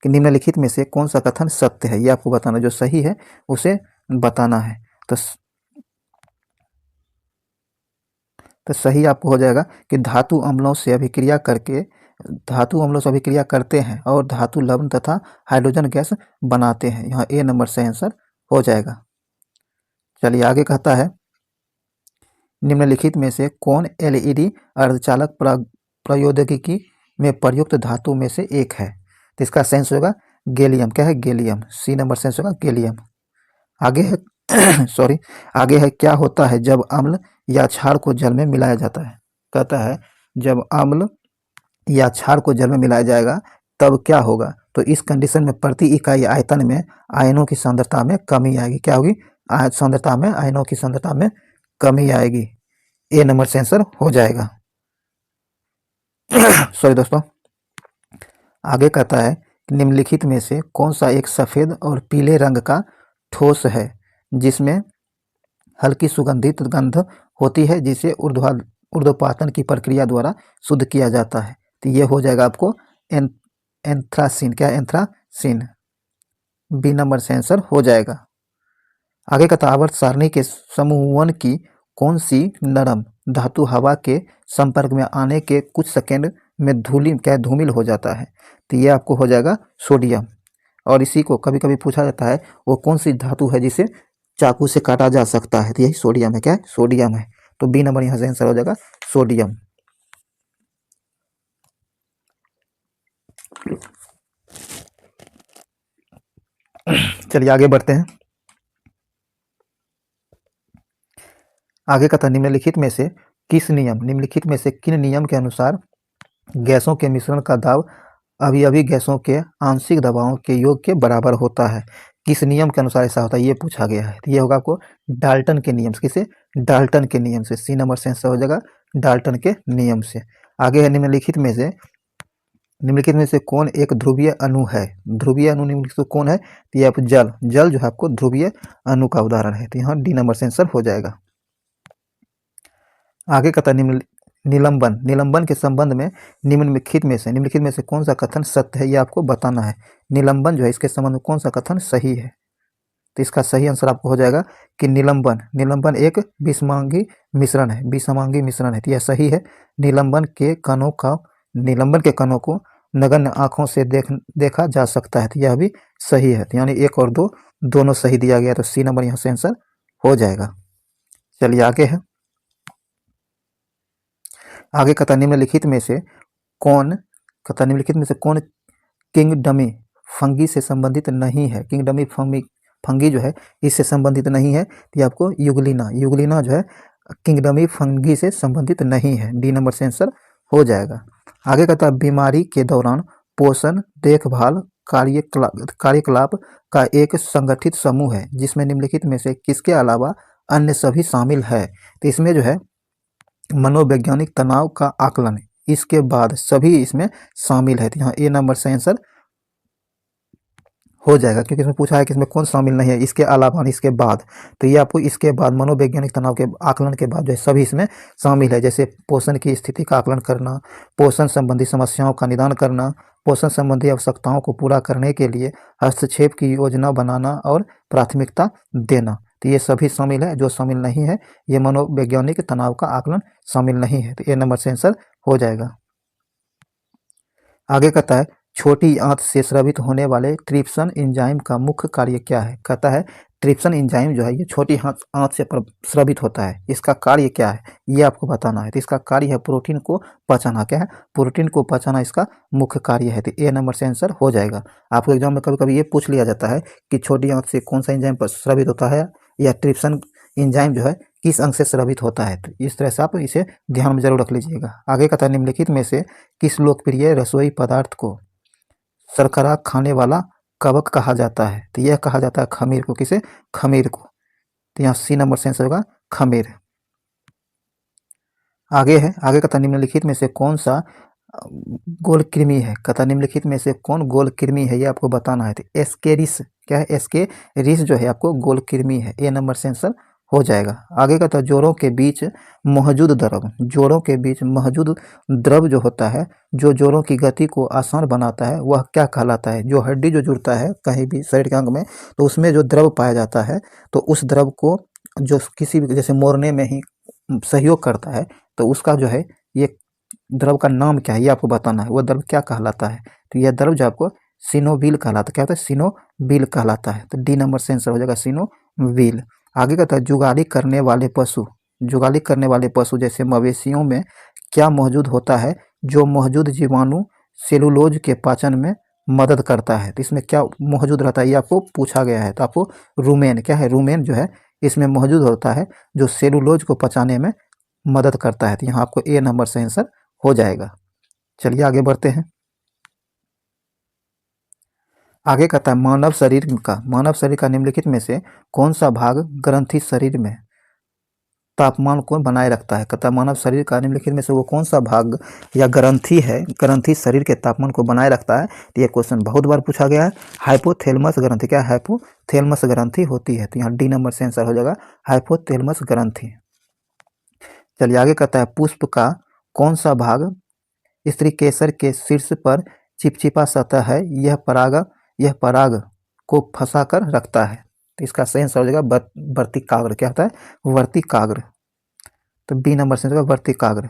कि निम्नलिखित में से कौन सा कथन सत्य है। ये आपको बताना, जो सही है उसे बताना है। तो सही आपको हो जाएगा कि धातु अम्लों से अभिक्रिया करते हैं और धातु लवण तथा हाइड्रोजन गैस बनाते हैं। यहाँ ए नंबर से आंसर हो जाएगा। चलिए आगे कहता है निम्नलिखित में से कौन एलईडी अर्धचालक प्रौद्योगिकी में प्रयुक्त धातु में से एक है। तो इसका सेंस होगा गैलियम। क्या है, गैलियम। सी नंबर सेंस होगा गैलियम। आगे है सॉरी, आगे है क्या होता है जब अम्ल या क्षार को जल में मिलाया जाता है। कहता है जब अम्ल या क्षार को जल में मिलाया जाएगा तब क्या होगा। तो इस कंडीशन में प्रति इकाई आयतन में आयनों की सांद्रता में कमी आएगी। क्या होगी, सांद्रता में, आयनों की सांद्रता में कमी आएगी। ए नंबर से आंसर हो जाएगा। सॉरी दोस्तों, आगे कहता है निम्नलिखित में से कौन सा एक सफेद और पीले रंग का ठोस है जिसमें हल्की सुगंधित गंध होती है जिसे ऊर्ध्वपातन की प्रक्रिया द्वारा शुद्ध किया जाता है। तो ये हो जाएगा आपको एंथ्रासीन। क्या है? एंथ्रासीन। बी नंबर से आंसर हो जाएगा। आगे का आवर्त सारणी के समूहन की कौन सी नरम धातु हवा के संपर्क में आने के कुछ सेकंड में धूमिल हो जाता है? तो ये आपको हो जाएगा सोडियम। और इसी को कभी कभी पूछा जाता है वो कौन सी धातु है जिसे चाकू से काटा जा सकता है? तो यही सोडियम है। क्या है? सोडियम है। तो बी नंबर यहाँ से आंसर हो जाएगा सोडियम। चलिए आगे बढ़ते हैं। आगे का था निम्नलिखित में से किन नियम के अनुसार गैसों के मिश्रण का दाब अभी गैसों के आंशिक दबावों के योग के बराबर होता है? किस नियम के अनुसार ऐसा होता है ये पूछा गया है। तो ये होगा आपको डाल्टन के नियम से। किसे? डाल्टन के नियम से। सी नंबर से आंसर हो जाएगा डाल्टन के नियम से। आगे है निम्नलिखित में से कौन एक ध्रुवीय अणु है? ध्रुवीय अणु निम्नलिखित में कौन है? तो ये जल जो है आपको ध्रुवीय अणु का उदाहरण है। तो यहाँ डी नंबर से आंसर हो जाएगा। आगे का था निलंबन के संबंध में निम्नलिखित में से कौन सा कथन सत्य है? ये आपको बताना है। निलंबन जो है इसके संबंध में कौन सा कथन सही है? तो इसका सही आंसर आपको हो जाएगा कि निलंबन एक विषमांगी मिश्रण है। तो यह सही है। निलंबन के कणों को नगण्य आंखों से देखा जा सकता है। तो यह भी सही है। तो यानी 1 और 2 दोनों सही दिया गया। तो सी नंबर यहाँ से आंसर हो जाएगा। चलिए आगे है। आगे कथा निम्नलिखित में से कौन किंगडमी फंगी से संबंधित नहीं है? किंगडमी फंगी जो है इससे संबंधित नहीं है। ये आपको युगलिना जो है किंगडमी फंगी से संबंधित नहीं है। डी नंबर से आंसर हो जाएगा। आगे कहता है बीमारी के दौरान पोषण देखभाल कार्यकलाप का एक संगठित समूह है जिसमें निम्नलिखित में से किसके अलावा अन्य सभी शामिल है? तो इसमें जो है मनोवैज्ञानिक तनाव का आकलन इसके बाद सभी इसमें शामिल है। तो यहाँ ए नंबर से आंसर हो जाएगा क्योंकि इसमें पूछा है कि इसमें कौन शामिल नहीं है इसके अलावा इसके बाद। तो ये आपको इसके बाद मनोवैज्ञानिक तनाव के आकलन के बाद जो है सभी इसमें शामिल है। जैसे पोषण की स्थिति का आकलन करना, पोषण संबंधी समस्याओं का निदान करना, पोषण संबंधी आवश्यकताओं को पूरा करने के लिए हस्तक्षेप की योजना बनाना और प्राथमिकता देना। तो ये सभी शामिल है। जो शामिल नहीं है ये मनोवैज्ञानिक तनाव का आकलन शामिल नहीं है। तो ए नंबर से आंसर हो जाएगा। आगे कहता है छोटी आंत से स्रावित होने वाले ट्रिप्सन एंजाइम का मुख्य कार्य क्या है? कहता है ट्रिप्सन एंजाइम जो है ये छोटी आंत से स्रावित होता है। इसका कार्य क्या है ये आपको बताना है। तो इसका कार्य है प्रोटीन को पचाना। क्या है? प्रोटीन को पचाना इसका मुख्य कार्य है। तो ए नंबर से आंसर हो जाएगा। आपको एग्जाम में कभी कभी ये पूछ लिया जाता है कि छोटी आंत से कौन सा एंजाइम स्रावित होता है या ट्रिप्सन एंजाइम जो है किस अंग से स्रावित होता है। तो इस तरह से आप इसे ध्यान में जरूर रख लीजिएगा। आगे कहता है निम्नलिखित में से किस लोकप्रिय रसोई पदार्थ को शर्करा खाने वाला कवक कहा जाता है? तो यह कहा जाता है खमीर को। किसे? खमीर को। तो यहाँ सी नंबर से आंसर होगा खमीर। आगे कहता निम्नलिखित में से कौन सा गोल कृमि है? कहता निम्नलिखित में से कौन गोल कृमि है ये आपको बताना है। तो एस्केरिस। क्या है? एस्केरिस जो है आपको गोल कृमि है। ए नंबर से आंसर हो जाएगा। आगे कहता जोड़ों के बीच मौजूद द्रव जो होता है जो जोड़ों की गति को आसान बनाता है वह क्या कहलाता है? जो हड्डी जो जुड़ता है कहीं भी शरीर के अंग में तो उसमें जो द्रव पाया जाता है तो उस द्रव को जो किसी भी जैसे मोड़ने में ही सहयोग करता है तो उसका जो है ये द्रव का नाम क्या है ये आपको बताना है। वह द्रव क्या कहलाता है? तो यह द्रव जो आपको सिनोविल कहलाता है। क्या होता है? सिनोविल कहलाता है। तो डी नंबर से आंसर हो जाएगा सिनोविल। आगे कहता है जुगाली करने वाले पशु जैसे मवेशियों में क्या मौजूद होता है जो मौजूद जीवाणु सेलुलोज के पाचन में मदद करता है? तो इसमें क्या मौजूद रहता है ये आपको पूछा गया है। तो आपको रूमेन। क्या है? रूमेन जो है इसमें मौजूद होता है जो सेलुलोज को पचाने में मदद करता है। तो यहाँ आपको ए नंबर से आंसर हो जाएगा। चलिए आगे बढ़ते हैं। आगे कहता है मानव शरीर का निम्नलिखित में से कौन सा भाग ग्रंथि शरीर में तापमान को बनाए रखता है? कहता है मानव शरीर का निम्नलिखित में से वो कौन सा भाग या ग्रंथि शरीर के तापमान को बनाए रखता है? तो ये क्वेश्चन बहुत बार पूछा गया है। हाइपोथैलेमस ग्रंथि। क्या हाइपोथैलेमस ग्रंथि होती है? तो यहाँ डी नंबर से आंसर हो जाएगा हाइपोथैलेमस ग्रंथि। चलिए आगे कहता है, पुष्प का कौन सा भाग स्त्री केसर के शीर्ष पर चिपचिपा सतह है, यह पराग को फंसा कर रखता है। तो इसका सही आंसर हो जाएगा वर्तिकाग्र। क्या होता है? वर्तिकाग्र। तो बी नंबर से हो जाएगा वर्तिकाग्र।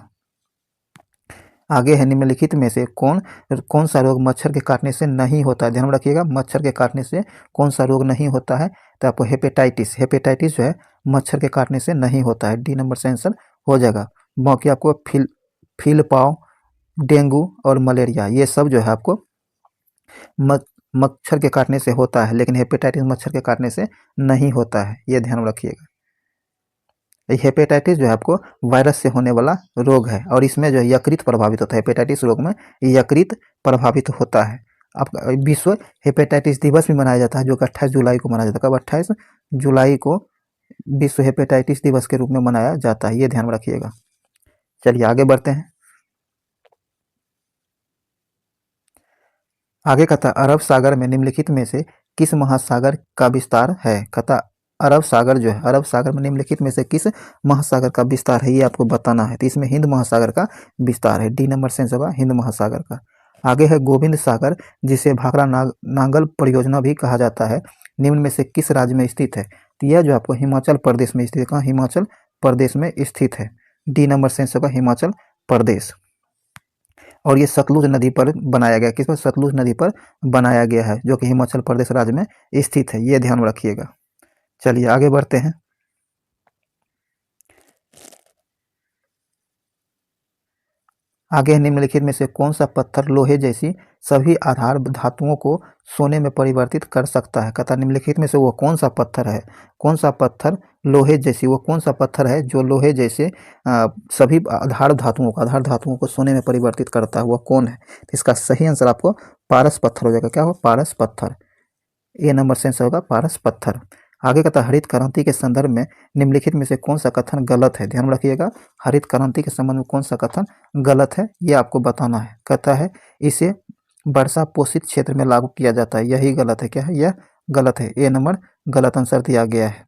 आगे है, निम्नलिखित में से कौन कौन सा रोग मच्छर के काटने से नहीं होता है? ध्यान में रखिएगा, मच्छर के काटने से कौन सा रोग नहीं होता है? तो आपको हेपेटाइटिस जो है मच्छर के काटने से नहीं होता है। डी नंबर से आंसर हो जाएगा। बाकी आपको फील पाव, डेंगू और मलेरिया, ये सब जो है आपको मच्छर के काटने से होता है, लेकिन हेपेटाइटिस मच्छर के काटने से नहीं होता है, ये ध्यान रखिएगा। हेपेटाइटिस जो है आपको वायरस से होने वाला रोग है, और इसमें जो है यकृत प्रभावित होता है। हेपेटाइटिस रोग में यकृत प्रभावित होता है। आपका विश्व हेपेटाइटिस दिवस भी मनाया जाता है, जो कि 28 जुलाई को मनाया जाता है। कब? 28 जुलाई को विश्व हेपेटाइटिस दिवस के रूप में मनाया जाता है, ये ध्यान में रखिएगा। चलिए आगे बढ़ते हैं। आगे कहता है, अरब सागर में निम्नलिखित में से किस महासागर का विस्तार है? कहता अरब सागर जो है, अरब सागर में निम्नलिखित में से किस महासागर का विस्तार है, ये आपको बताना है। तो इसमें हिंद महासागर का विस्तार है। डी नंबर से होगा हिंद महासागर का। आगे है, गोविंद सागर जिसे भाखड़ा नांगल परियोजना भी कहा जाता है, निम्न में से किस राज्य में स्थित है? तो यह जो आपको हिमाचल प्रदेश में स्थित है। कहाँ? हिमाचल प्रदेश में स्थित है। डी नंबर से होगा हिमाचल प्रदेश। और ये सतलुज नदी पर बनाया गया। किस पर? सतलुज नदी पर बनाया गया है, जो कि हिमाचल प्रदेश राज्य में स्थित है, ये ध्यान में रखिएगा। चलिए आगे बढ़ते हैं। आगे निम्नलिखित में से कौन सा पत्थर लोहे जैसी सभी आधार धातुओं को सोने में परिवर्तित कर सकता है? कहता निम्नलिखित में से वो कौन सा पत्थर है? कौन सा पत्थर लोहे जैसी, वो कौन सा पत्थर है जो लोहे जैसे सभी आधार धातुओं को सोने में परिवर्तित करता है? वो कौन है? तो इसका सही आंसर आपको पारस पत्थर हो जाएगा। क्या हो? पारस पत्थर। ए नंबर से आंसर होगा पारस पत्थर। आगे कहता है, हरित क्रांति के संदर्भ में निम्नलिखित में से कौन सा कथन गलत है? ध्यान रखिएगा, हरित क्रांति के संबंध में कौन सा कथन गलत है, ये आपको बताना है। कहता है, इसे वर्षा पोषित क्षेत्र में लागू किया जाता है, यही गलत है। क्या है? यह गलत है। ए नंबर गलत आंसर दिया गया है।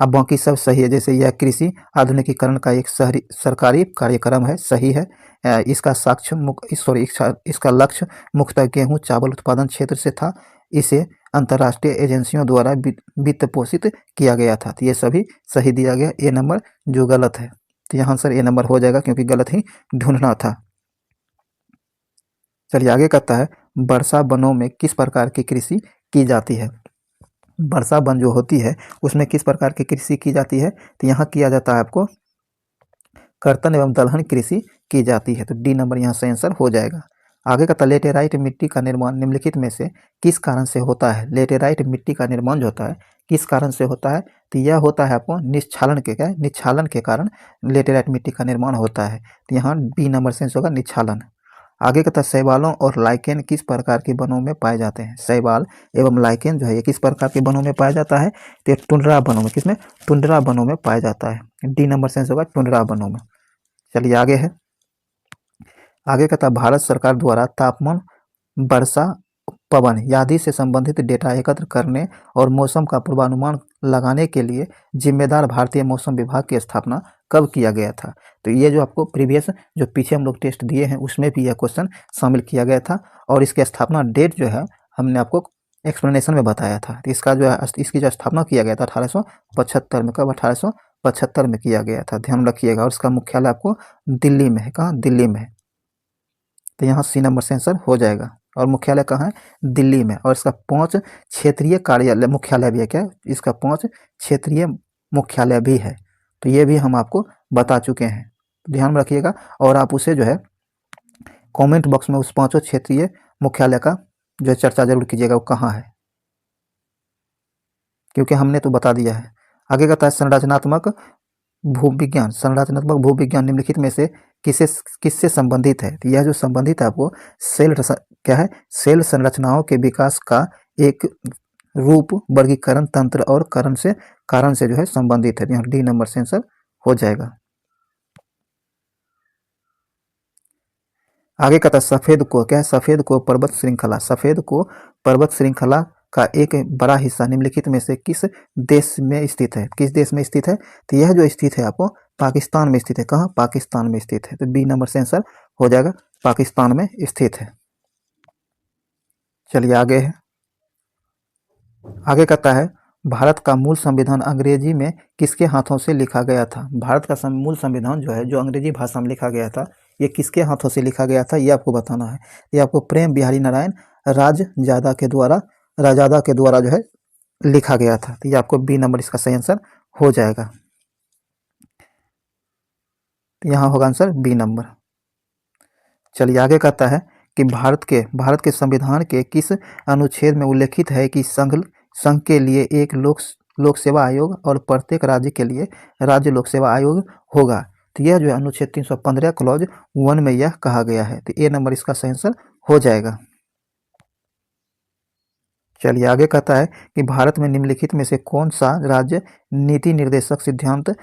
अब बाकी सब सही है। जैसे यह कृषि आधुनिकीकरण का एक सरकारी कार्यक्रम है, सही है। इसका लक्ष्य मुख्यतः गेहूं चावल उत्पादन क्षेत्र से था। इसे अंतर्राष्ट्रीय एजेंसियों द्वारा वित्त पोषित किया गया था। तो ये सभी सही दिया गया। ए नंबर जो गलत है, तो यहाँ आंसर ए नंबर हो जाएगा, क्योंकि गलत ही ढूंढना था। चलिए आगे कहता है, वर्षा वनों में किस प्रकार की कृषि की जाती है? वर्षा वन जो होती है उसमें किस प्रकार की कृषि की जाती है? तो यहाँ किया जाता है आपको कर्तन एवं दलहन कृषि की जाती है। तो डी नंबर यहाँ से आंसर हो जाएगा। आगे का लेटेराइट मिट्टी का निर्माण निम्नलिखित में से किस कारण से होता है? लेटेराइट मिट्टी का निर्माण जो होता है किस कारण से होता है? तो यह होता है आपको निच्छालन के कारण लेटेराइट मिट्टी का निर्माण होता है। तो यहाँ बी नंबर से होगा निच्छालन। आगे कहता है, शैवालों और लाइकेन किस प्रकार के वनों में पाए जाते हैं? शैवाल एवं लाइकेन जो है ये किस प्रकार के वनों में पाया जाता है? तो ये टुंड्रा वनों में, किसमें? टुंड्रा वनों में पाया जाता है। डी नंबर से होगा टुंड्रा वनों में। चलिए आगे है, आगे कहता है, भारत सरकार द्वारा तापमान, वर्षा, पवन आदि से संबंधित डेटा एकत्र करने और मौसम का पूर्वानुमान लगाने के लिए जिम्मेदार भारतीय मौसम विभाग की स्थापना कब किया गया था? तो ये जो आपको प्रीवियस जो पीछे हम लोग टेस्ट दिए हैं उसमें भी यह क्वेश्चन शामिल किया गया था, और इसकी स्थापना डेट जो है हमने आपको एक्सप्लेनेशन में बताया था। तो इसका जो है इसकी जो स्थापना किया गया था 1875 में। कब? 1875 में किया गया था, ध्यान रखिएगा। और इसका मुख्यालय आपको दिल्ली में है। कहाँ? दिल्ली में है। तो यहाँ सी नंबर से आंसर हो जाएगा। और मुख्यालय कहाँ है? दिल्ली में। और इसका 5 क्षेत्रीय कार्यालय मुख्यालय भी है। क्या? इसका 5 क्षेत्रीय मुख्यालय भी है। तो ये भी हम आपको बता चुके हैं, ध्यान में रखिएगा। और आप उसे जो है कमेंट बॉक्स में उस 5 क्षेत्रीय मुख्यालय का जो है चर्चा जरूर कीजिएगा, वो कहाँ है, क्योंकि हमने तो बता दिया है। आगे कहता है, संरचनात्मक भूविज्ञान निम्नलिखित में से किससे संबंधित है? तो यह जो संबंधित है आपको क्या है? सेल संरचनाओं के विकास का एक रूप, वर्गीकरण तंत्र और कारण से जो है संबंधित है। यहाँ डी नंबर से आंसर हो जाएगा। आगे कहता है, सफेद को पर्वत श्रृंखला का एक बड़ा हिस्सा निम्नलिखित में से किस देश में स्थित है? किस देश में स्थित है? तो यह जो स्थित है आपको पाकिस्तान में स्थित है। कहाँ? पाकिस्तान में स्थित है। तो बी नंबर से आंसर हो जाएगा, पाकिस्तान में स्थित है। चलिए आगे है, आगे कहता है भारत का मूल संविधान अंग्रेजी में किसके हाथों से लिखा गया था? भारत का मूल संविधान जो है, जो अंग्रेजी भाषा में लिखा गया था, ये किसके हाथों से लिखा गया था, ये आपको बताना है। ये आपको प्रेम बिहारी नारायण राजजादा के द्वारा जो है लिखा गया था। तो ये आपको बी नंबर इसका सही आंसर हो जाएगा। तो यहाँ होगा आंसर बी नंबर। चलिए आगे कहता है कि भारत के संविधान के किस अनुच्छेद में उल्लेखित है कि संघ के लिए एक लोक सेवा आयोग और प्रत्येक राज्य के लिए राज्य लोक सेवा आयोग होगा? तो यह जो है अनुच्छेद 315 क्लॉज 1 में यह कहा गया है। तो ए नंबर इसका सही आंसर हो जाएगा। चलिए आगे कहता है कि भारत में निम्नलिखित में से कौन सा राज्य नीति निर्देशक सिद्धांत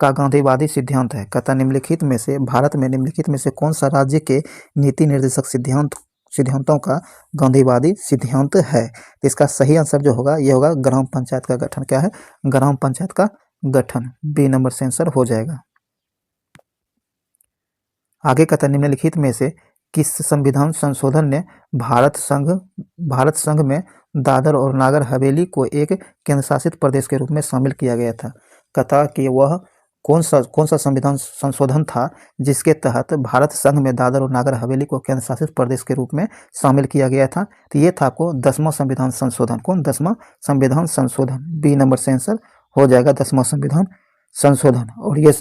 का गांधीवादी सिद्धांत है? कहता निम्नलिखित में से, भारत में निम्नलिखित में से कौन सा राज्य के नीति निर्देशक सिद्धांतों का गांधीवादी सिद्धांत है? तो इसका सही आंसर जो होगा ये होगा ग्राम पंचायत का गठन। क्या है? ग्राम पंचायत का गठन। बी नंबर से आंसर हो जाएगा। आगे कहता निम्नलिखित में से किस संविधान संशोधन ने भारत संघ में दादर और नागर हवेली को एक केंद्र शासित प्रदेश के रूप में शामिल किया गया था? कहता कि वह कौन सा संविधान संशोधन था जिसके तहत भारत संघ में दादर और नागर हवेली को केंद्र शासित प्रदेश के रूप में शामिल किया गया था? तो ये था आपको 10वां संविधान संशोधन। कौन? 10वां संविधान संशोधन। बी नंबर से आंसर हो जाएगा 10वां संविधान संशोधन। और ये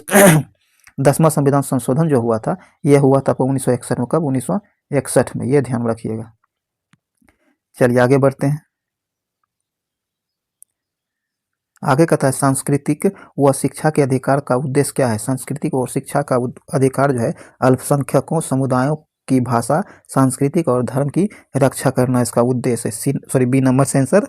10वां संविधान संशोधन जो हुआ था, यह हुआ था 1961 में। कब? 1961 में। यह ध्यान रखिएगा। चलिए आगे बढ़ते हैं। आगे कहता है सांस्कृतिक व शिक्षा के अधिकार का उद्देश्य क्या है? सांस्कृतिक और शिक्षा का अधिकार जो है अल्पसंख्यकों समुदायों की भाषा, सांस्कृतिक और धर्म की रक्षा करना इसका उद्देश्य है। बी नंबर से आंसर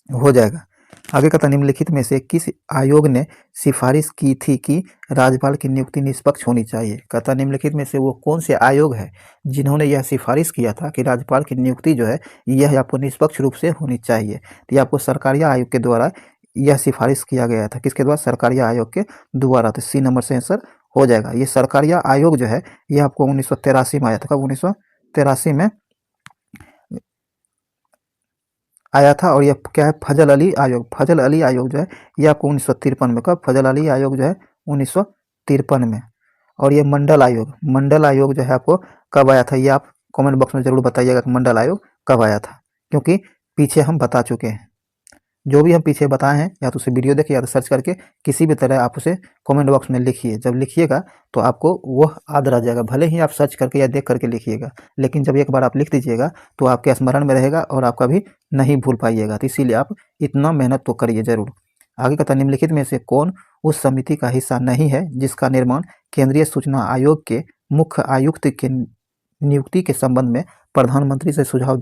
हो जाएगा। आगे कहता निम्नलिखित में से किस आयोग ने सिफारिश की थी कि राज्यपाल की नियुक्ति निष्पक्ष होनी चाहिए? कहता निम्नलिखित में से वो कौन से आयोग है जिन्होंने यह सिफारिश किया था कि राज्यपाल की नियुक्ति जो है यह आपको निष्पक्ष रूप से होनी चाहिए? तो ये आपको सरकारिया आयोग के द्वारा यह सिफारिश किया गया था। किसके द्वारा? सरकारिया आयोग के द्वारा। तो सी नंबर से आंसर हो जाएगा। ये सरकारिया आयोग जो है ये आपको 1983 में आया था। कब? 1983 में आया था। और ये क्या है? फजल अली आयोग। फजल अली आयोग जो है ये आपको 1953 में। कब? फजल अली आयोग जो है 1953 में। और ये मंडल आयोग जो है आपको कब आया था? ये आप कमेंट बॉक्स में जरूर बताइएगा कि मंडल आयोग कब आया था, क्योंकि पीछे हम बता चुके हैं। जो भी हम पीछे बताए हैं या तो उसे वीडियो देखिए या तो सर्च करके किसी भी तरह आप उसे कमेंट बॉक्स में लिखिए। जब लिखिएगा तो आपको वह याद रह जाएगा। भले ही आप सर्च करके या देख करके लिखिएगा, लेकिन जब एक बार आप लिख दीजिएगा तो आपके स्मरण में रहेगा और आप कभी नहीं भूल पाइएगा। तो इसीलिए आप इतना मेहनत तो करिए जरूर। आगे कहता निम्नलिखित में से कौन उस समिति का हिस्सा नहीं है जिसका निर्माण केंद्रीय सूचना आयोग के मुख्य आयुक्त के नियुक्ति के संबंध में प्रधानमंत्री से सुझाव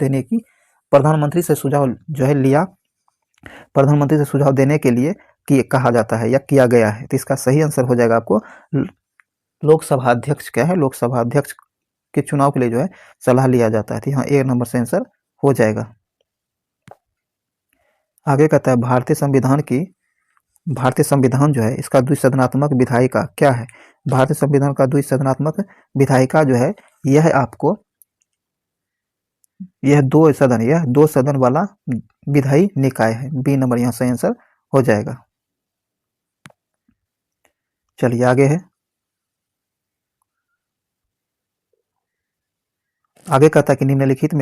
देने के लिए कहा जाता है या किया गया है? तो इसका सही आंसर हो जाएगा आपको लोकसभा अध्यक्ष। क्या है? लोकसभा अध्यक्ष के चुनाव के लिए जो है सलाह लिया जाता है। तो यहाँ ए नंबर से आंसर हो जाएगा। आगे कहता है भारतीय संविधान जो है इसका द्विसदनात्मक विधायिका क्या है? भारतीय संविधान का द्विसदनात्मक विधायिका जो है यह दो सदन वाला विधायी निकाय है। बी नंबर यहाँ सही आंसर हो जाएगा। चलिए आगे है। आगे कहता है कि निम्नलिखित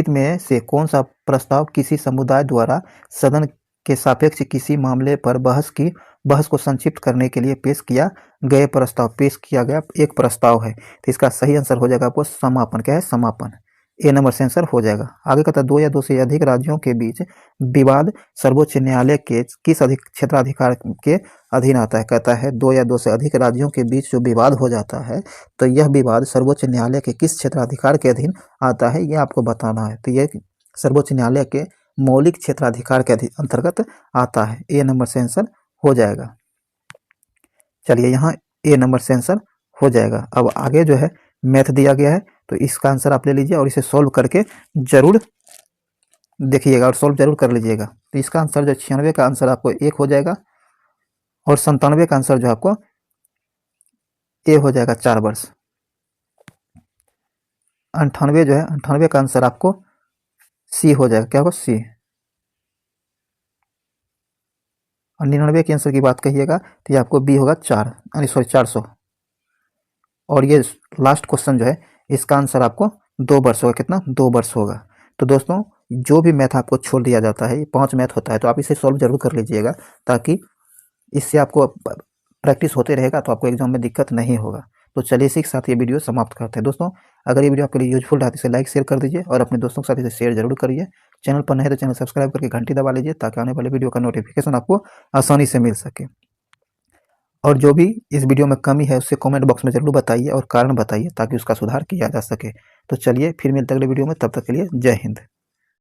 में से कौन सा प्रस्ताव किसी समुदाय द्वारा सदन के सापेक्ष किसी मामले पर बहस को संक्षिप्त करने के लिए पेश किया गया एक प्रस्ताव है? तो इसका सही आंसर हो जाएगा आपको समापन। क्या है? समापन। ए नंबर से आंसर हो जाएगा। आगे कहता है 2 या 2 से अधिक राज्यों के बीच विवाद सर्वोच्च न्यायालय के किस क्षेत्राधिकार के अधीन आता है? कहता है 2 या 2 से अधिक राज्यों के बीच जो विवाद हो जाता है तो यह विवाद सर्वोच्च न्यायालय के किस क्षेत्राधिकार के अधीन आता है, यह आपको बताना है। तो यह सर्वोच्च न्यायालय के मौलिक क्षेत्राधिकार के अंतर्गत आता है। ए नंबर से आंसर हो जाएगा। चलिए यहाँ ए नंबर से आंसर हो जाएगा। अब आगे जो है मैथ दिया गया है, तो इसका आंसर आप ले लीजिए और इसे सॉल्व करके जरूर देखिएगा और सॉल्व जरूर कर लीजिएगा। तो इसका आंसर जो 96 का आंसर आपको 1 हो जाएगा और 97 का आंसर जो है आपको ए हो जाएगा 4 वर्ष। 98 जो है 98 का आंसर आपको सी हो जाएगा, क्या होगा सी। और 99 के आंसर की बात कहिएगा तो ये आपको बी होगा 4, सॉरी 400। और ये लास्ट क्वेश्चन जो है इसका आंसर आपको 2 वर्ष होगा, कितना 2 वर्ष होगा। तो दोस्तों जो भी मैथ आपको छोड़ दिया जाता है, 5 मैथ होता है, तो आप इसे सॉल्व जरूर कर लीजिएगा, ताकि इससे आपको प्रैक्टिस होते रहेगा तो आपको एग्जाम में दिक्कत नहीं होगा। तो चलिए इसी के साथ ये वीडियो समाप्त करते हैं। दोस्तों अगर ये वीडियो आपके लिए यूजफुल रहा तो इसे लाइक शेयर कर दीजिए और अपने दोस्तों के साथ इसे शेयर जरूर करिए। चैनल पर नए तो चैनल सब्सक्राइब करके घंटी दबा लीजिए, ताकि आने वाले वीडियो का नोटिफिकेशन आपको आसानी से मिल सके। और जो भी इस वीडियो में कमी है उससे कमेंट बॉक्स में जरूर बताइए और कारण बताइए, ताकि उसका सुधार किया जा सके। तो चलिए फिर मिलते हैं अगले वीडियो में, तब तक के लिए जय हिंद।